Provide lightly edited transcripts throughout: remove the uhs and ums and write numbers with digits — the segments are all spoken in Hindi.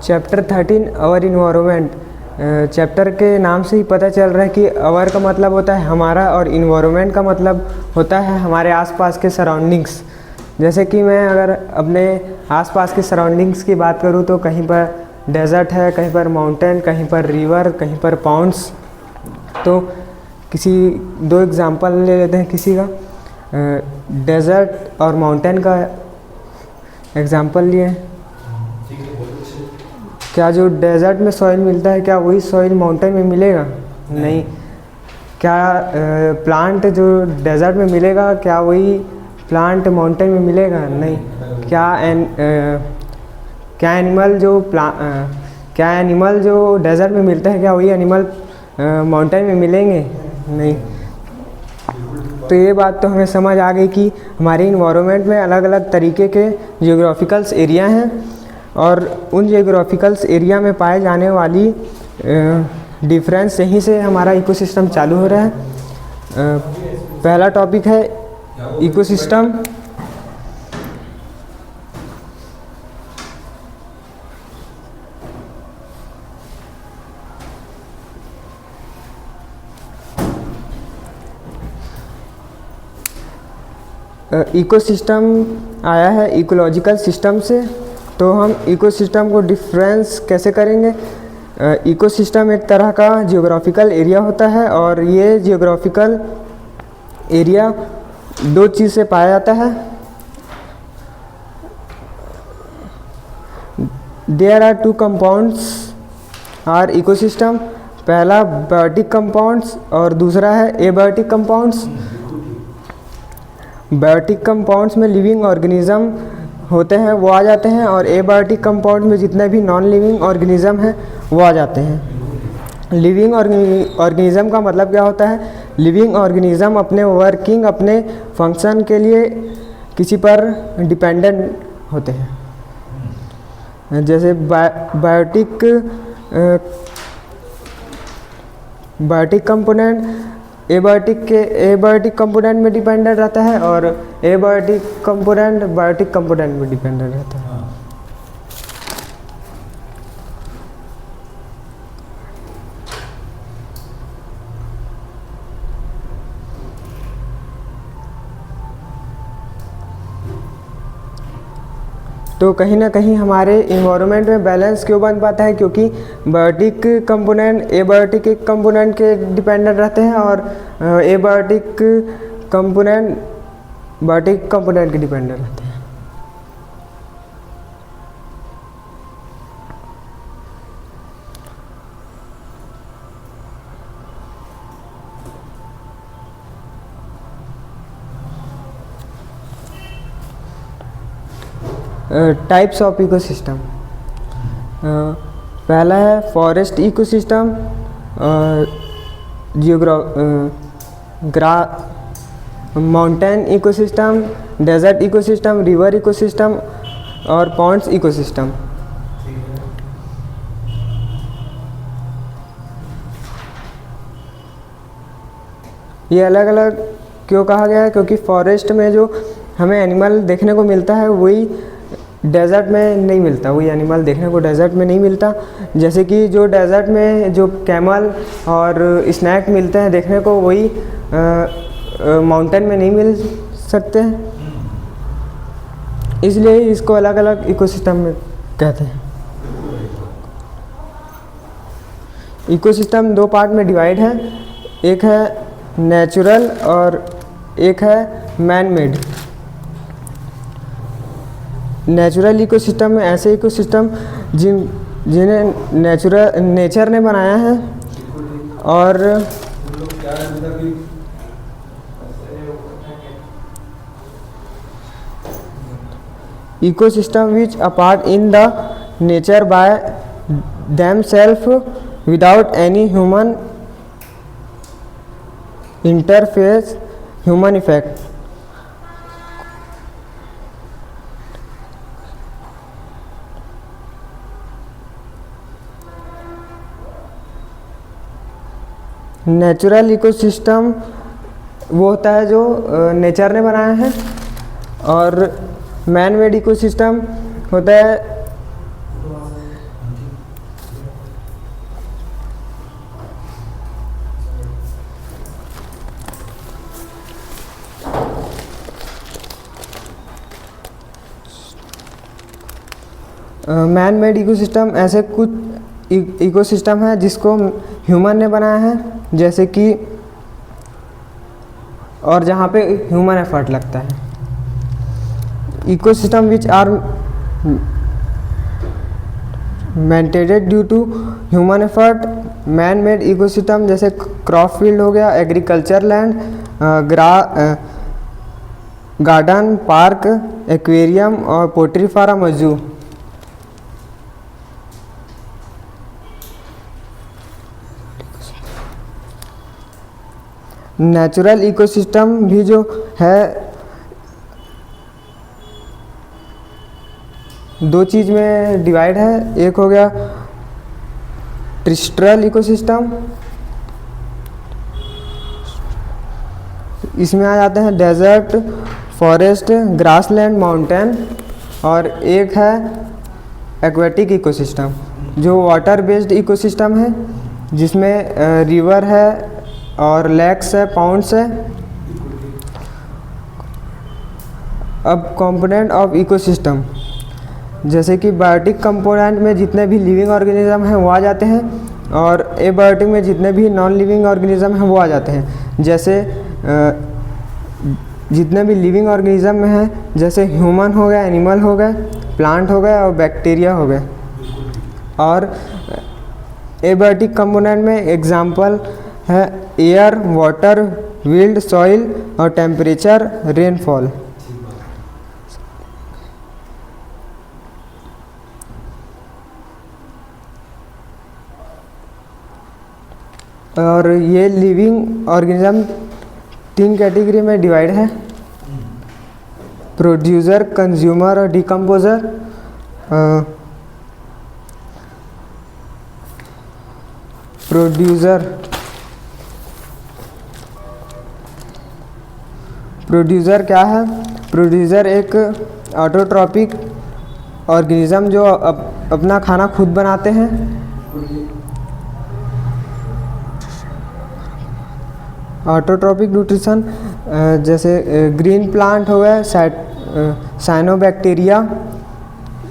Chapter 13 our environment. चैप्टर के नाम से ही पता चल रहा है कि आवर का मतलब होता है हमारा और इन्वायरमेंट का मतलब होता है हमारे आसपास के सराउंडिंग्स। जैसे कि मैं अगर अपने आसपास के सराउंडिंग्स की बात करूं तो कहीं पर डेजर्ट है, कहीं पर माउंटेन, कहीं पर रिवर, कहीं पर पॉन्ड्स। तो किसी दो एग्जांपल ले लेते हैं किसी का। डेजर्ट और माउंटेन का एग्जांपल लिए। क्या जो डेजर्ट में सॉइल मिलता है क्या वही सॉइल माउंटेन में मिलेगा? नहीं। क्या प्लांट जो डेजर्ट में मिलेगा क्या वही प्लांट माउंटेन में मिलेगा? नहीं। क्या एनिमल जो डेजर्ट में मिलता है क्या वही एनिमल माउंटेन में मिलेंगे? नहीं। तो ये बात तो हमें समझ आ गई कि हमारे इन्वायरमेंट में अलग अलग तरीके के जियोग्राफिकल्स एरिया हैं और उन जियोग्राफिकल्स एरिया में पाए जाने वाली डिफरेंस यहीं से हमारा इकोसिस्टम चालू हो रहा है। पहला टॉपिक है इकोसिस्टम। इकोसिस्टम आया है इकोलॉजिकल सिस्टम से। तो हम इकोसिस्टम को डिफरेंस कैसे करेंगे? इकोसिस्टम एक तरह का जियोग्राफिकल एरिया होता है और ये जियोग्राफिकल एरिया दो चीज़ से पाया जाता है। There are two compounds are ecosystem. पहला बायोटिक कंपाउंड्स और दूसरा है एबायोटिक कंपाउंड्स। बायोटिक कंपाउंड्स में लिविंग ऑर्गेनिज्म होते हैं वो आ जाते हैं और एबायोटिक कंपाउंड में जितने भी नॉन लिविंग ऑर्गेनिज्म हैं वो आ जाते हैं। लिविंग ऑर्गेनिज्म का मतलब क्या होता है? लिविंग ऑर्गेनिज्म अपने वर्किंग, अपने फंक्शन के लिए किसी पर डिपेंडेंट होते हैं। जैसे बायोटिक कंपोनेंट एबायोटिक कंपोनेंट में डिपेंडेंट रहता है और एबायोटिक कंपोनेंट बायोटिक कंपोनेंट में डिपेंडेंट रहता है। तो कहीं ना कहीं हमारे इन्वायरमेंट में बैलेंस क्यों बन पाता है? क्योंकि बायोटिक कंपोनेंट एबायोटिक कंपोनेंट के डिपेंडेंट रहते हैं और एबायोटिक कंपोनेंट बायोटिक कंपोनेंट के डिपेंडेंट रहते हैं। Types of ecosystem. पहला है forest ecosystem, mountain ecosystem, desert ecosystem, river ecosystem और पॉन्ड्स इकोसिस्टम। ये अलग अलग क्यों कहा गया है? क्योंकि फॉरेस्ट में जो हमें एनिमल देखने को मिलता है वही डेजर्ट में नहीं मिलता, वही एनिमल देखने को डेजर्ट में नहीं मिलता। जैसे कि जो डेजर्ट में जो कैमल और स्नैक मिलते हैं देखने को वही माउंटेन में नहीं मिल सकते हैं, इसलिए इसको अलग अलग इकोसिस्टम में कहते हैं। इकोसिस्टम दो पार्ट में डिवाइड है, एक है नेचुरल और एक है मैन मेड। नेचुरल इकोसिस्टम में ऐसे इकोसिस्टम जिन्हें नेचर ने बनाया है और ecosystem which apart in the nature by themselves without any human interference, human effect। Natural ecosystem वो होता है जो नेचर ने बनाया है और मैन मेड इकोसिस्टम होता है मैन मेड इकोसिस्टम ऐसे कुछ इकोसिस्टम है जिसको ह्यूमन ने बनाया है, जैसे कि और जहाँ पे ह्यूमन एफर्ट लगता है। Ecosystem which are maintained due to human effort, man made ecosystem जैसे क्रॉप फील्ड हो गया, agriculture land, garden, park, aquarium और पोल्ट्री फार्म और जू। नेचुरल इकोसिस्टम भी जो है दो चीज़ में डिवाइड है, एक हो गया टेरेस्ट्रियल इकोसिस्टम, इसमें आ जाते हैं डेजर्ट, फॉरेस्ट, ग्रासलैंड, माउंटेन, और एक है एक्वेटिक इकोसिस्टम जो वाटर बेस्ड इकोसिस्टम है, जिसमें रिवर है और लेक्स है, पाउंड्स है। अब कंपोनेंट ऑफ इकोसिस्टम, जैसे कि बायोटिक कंपोनेंट में जितने भी लिविंग ऑर्गेनिज्म हैं वो आ जाते हैं, और एबायोटिक में जितने भी नॉन लिविंग ऑर्गेनिज्म हैं वो आ जाते हैं। जैसे जितने भी लिविंग ऑर्गेनिज्म में हैं, जैसे ह्यूमन हो गया, एनिमल हो गए, प्लांट हो गए और बैक्टीरिया हो गए। और एबायोटिक कंपोनेंट में एग्जांपल है एयर, वाटर, विल्ड, सॉइल और टेम्परेचर, रेनफॉल। और ये लिविंग ऑर्गेनिज्म 3 कैटेगरी में डिवाइड है, प्रोड्यूसर, कंज्यूमर और डिकम्पोजर। प्रोड्यूसर क्या है? प्रोड्यूसर एक ऑटोट्रॉपिक ऑर्गेनिज्म जो अपना खाना खुद बनाते हैं। ऑटोट्रॉपिक न्यूट्रिशन जैसे ग्रीन प्लांट हो गए, साइनोबैक्टीरिया,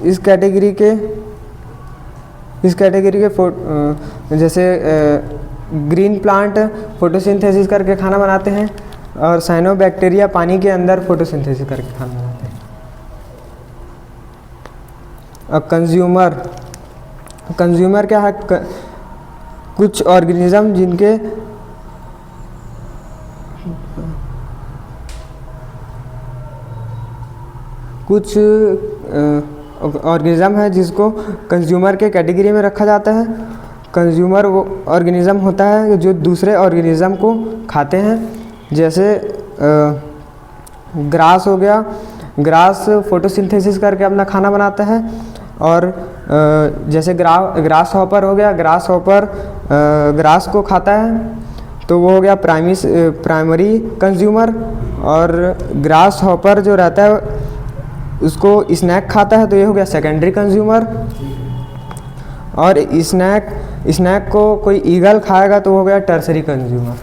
इस कैटेगरी के जैसे ग्रीन प्लांट फोटोसिंथेसिस करके खाना बनाते हैं, और साइनोबैक्टीरिया पानी के अंदर फोटोसिंथेसिस करके खाना बनाते हैं। और कंज्यूमर क्या है? कुछ ऑर्गेनिज्म जिनके कुछ ऑर्गेनिज्म है जिसको कंज्यूमर के कैटेगरी में रखा जाता है। कंज्यूमर वो ऑर्गेनिज्म होता है जो दूसरे ऑर्गेनिज्म को खाते हैं, जैसे ग्रास हो गया, ग्रास फोटोसिंथेसिस करके अपना खाना बनाता है। और जैसे ग्रास हॉपर हो गया, ग्रास हॉपर ग्रास को खाता है तो वो हो गया प्राइमरी कंज्यूमर। और ग्रास हॉपर जो रहता है उसको स्नैक खाता है तो ये हो गया सेकेंडरी कंज्यूमर। और स्नैक को कोई ईगल खाएगा तो हो गया टर्सरी कंज्यूमर।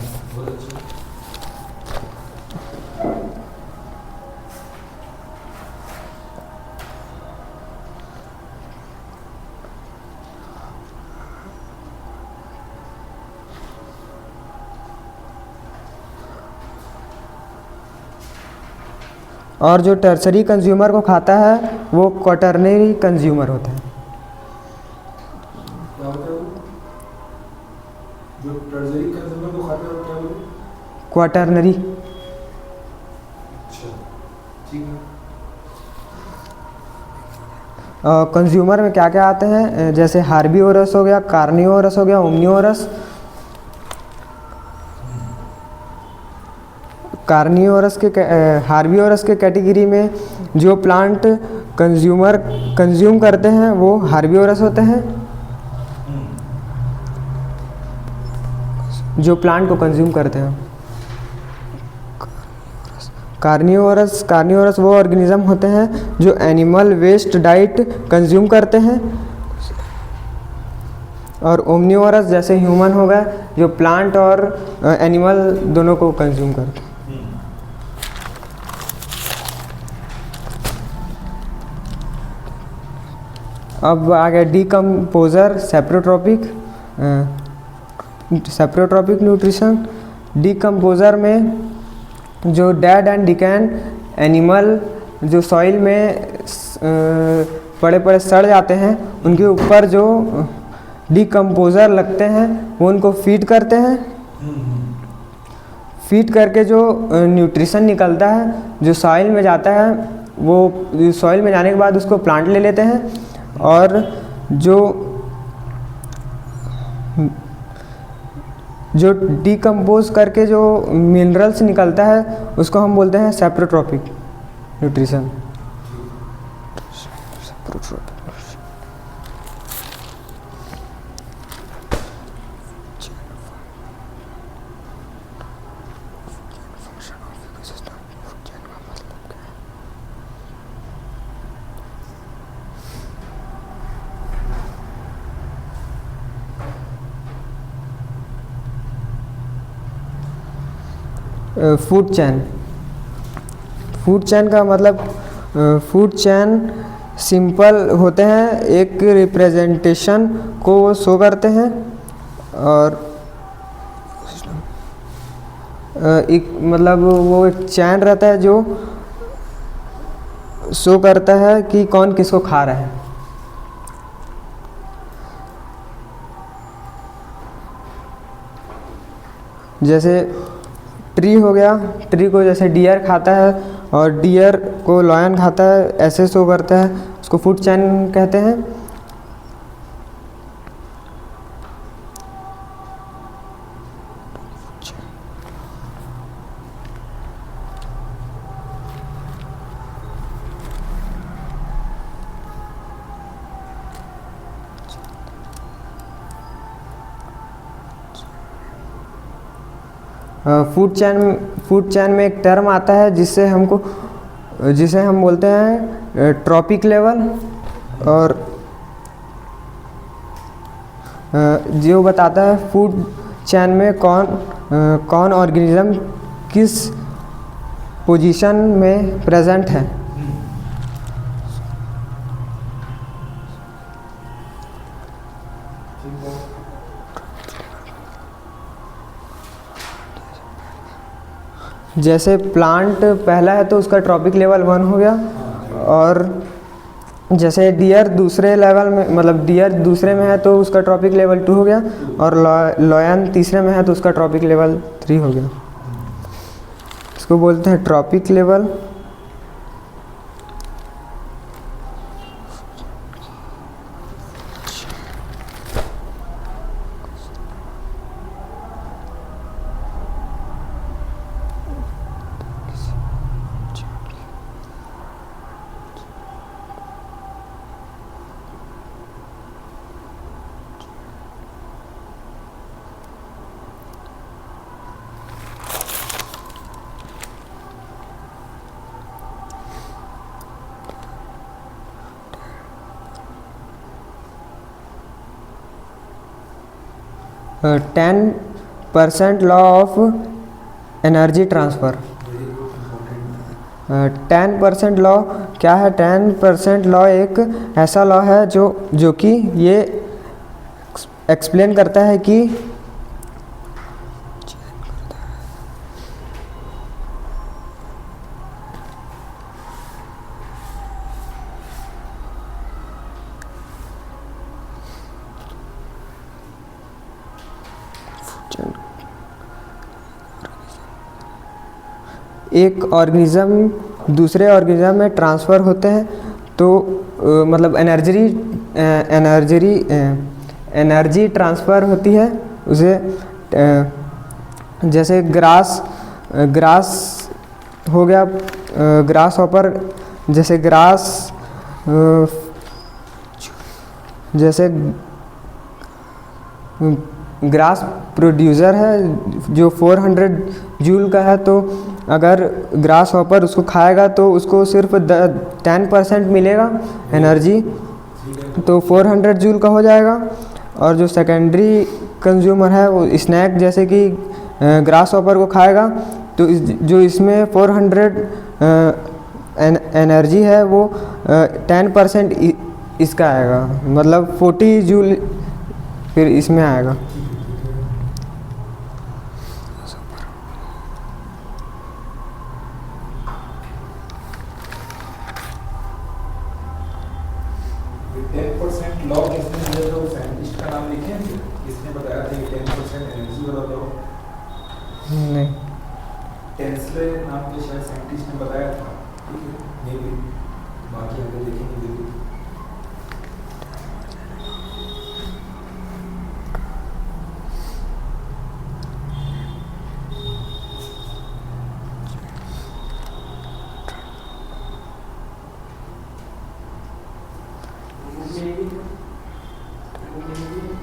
और जो टर्सरी कंज्यूमर को खाता है वो क्वाटरनरी कंज्यूमर होता है। क्या होता है वो? जो टर्सरी कंज्यूमर को खाता है वो क्या होता है? क्वाटरनरी। अच्छा, ठीक है। कंज्यूमर में क्या क्या आते हैं? जैसे हार्बीवोरस हो गया, कार्निवोरस हो गया, ओमनिवोरस। हार्बीवोरस के कैटेगरी में जो प्लांट कंज्यूम करते हैं वो हार्बीवोरस होते हैं, जो प्लांट को कंज्यूम करते हैं। कार्निवोरस वो ऑर्गेनिज्म होते हैं जो एनिमल वेस्ट डाइट कंज्यूम करते हैं। और ओमनिवोरस जैसे ह्यूमन हो गए जो प्लांट और एनिमल दोनों को कंज्यूम करते हैं। अब आ गया डीकम्पोज़र सेप्रोट्रॉपिक न्यूट्रिशन। डीकम्पोज़र में जो डेड एंड डिकैन एनिमल जो सॉइल में पड़े पड़े सड़ जाते हैं, उनके ऊपर जो डीकम्पोज़र लगते हैं वो उनको फीड करते हैं। फीड करके जो न्यूट्रिशन निकलता है जो सॉइल में जाता है, वो सॉइल में जाने के बाद उसको प्लांट ले लेते हैं, और जो डीकम्पोज करके जो मिनरल्स निकलता है उसको हम बोलते हैं सेप्रोट्रॉपिक न्यूट्रिशन। फूड चैन का मतलब फूड चैन सिंपल होते हैं, एक रिप्रेजेंटेशन को वो शो करते हैं, और एक मतलब वो एक चैन रहता है जो शो करता है कि कौन किसको खा रहा है। जैसे ट्री हो गया, ट्री को जैसे डियर खाता है और डियर को लायन खाता है, ऐसे शो करता है, उसको फूड चैन कहते हैं। फूड चैन में एक टर्म आता है जिसे हम बोलते हैं ट्रॉपिक लेवल, और जो बताता है फूड चैन में कौन ऑर्गेनिज्म किस पोजीशन में प्रेजेंट है। जैसे प्लांट पहला है तो उसका ट्रॉपिक लेवल 1 हो गया, और जैसे डियर दूसरे लेवल में मतलब डियर दूसरे में है तो उसका ट्रॉपिक लेवल 2 हो गया, और लायन तीसरे में है तो उसका ट्रॉपिक लेवल 3 हो गया। इसको बोलते हैं trophic level. Ten percent law of energy transfer. 10% law क्या है? 10% लॉ एक ऐसा लॉ है जो कि ये एक्सप्लेन करता है कि एक ऑर्गेनिज्म दूसरे ऑर्गेनिज्म में ट्रांसफ़र होते हैं तो मतलब एनर्जी ट्रांसफ़र होती है उसे। जैसे ग्रास हो गया, ग्रास हॉपर, जैसे ग्रास प्रोड्यूसर है जो 400 जूल का है, तो अगर ग्रास हॉपर उसको खाएगा तो उसको सिर्फ 10% मिलेगा एनर्जी, तो 400 जूल का हो जाएगा। और जो सेकेंडरी कंज्यूमर है वो स्नैक जैसे कि ग्रास हॉपर को खाएगा तो जो इसमें 400 एनर्जी है वो 10% इसका आएगा, मतलब 40 जूल फिर इसमें आएगा। ये 10% लॉ किसने दिया था, वो साइंटिस्ट का नाम लिखे हैं फिर? किसने बताया था ये 10% एनर्जी वाला लॉ? नहीं, टेस्ला नाम के शायद साइंटिस्ट ने बताया था, ठीक है, मे बी, बाकी आगे देखेंगे जरूर।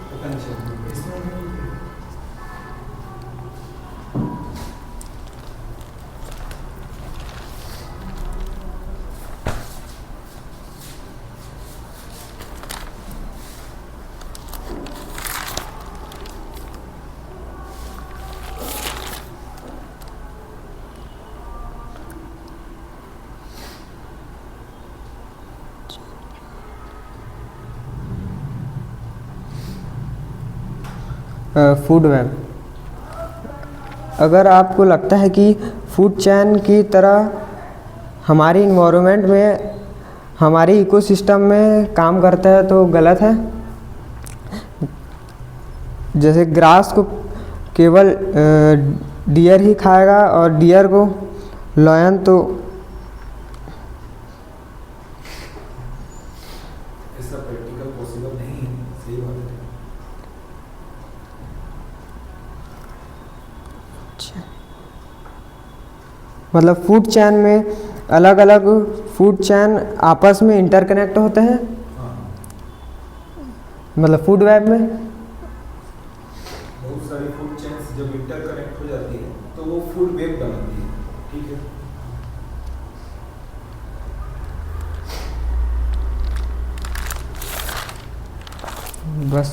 पता नहीं शायद इसमें फूड वेब। अगर आपको लगता है कि फूड चेन की तरह हमारी इन्वायरमेंट में, हमारे इकोसिस्टम में काम करता है तो गलत है। जैसे ग्रास को केवल डियर ही खाएगा और डियर को लायन, तो ऐसा प्रैक्टिकल पॉसिबल नहीं है, सही बात है। मतलब फूड चेन में अलग अलग फूड चेन आपस में इंटरकनेक्ट होते हैं, हाँ, मतलब फूड वेब में। बहुत सारी फूड चेन्स जब इंटरकनेक्ट हो जाती है तो वो फूड वेब बनाती है, ठीक है। बस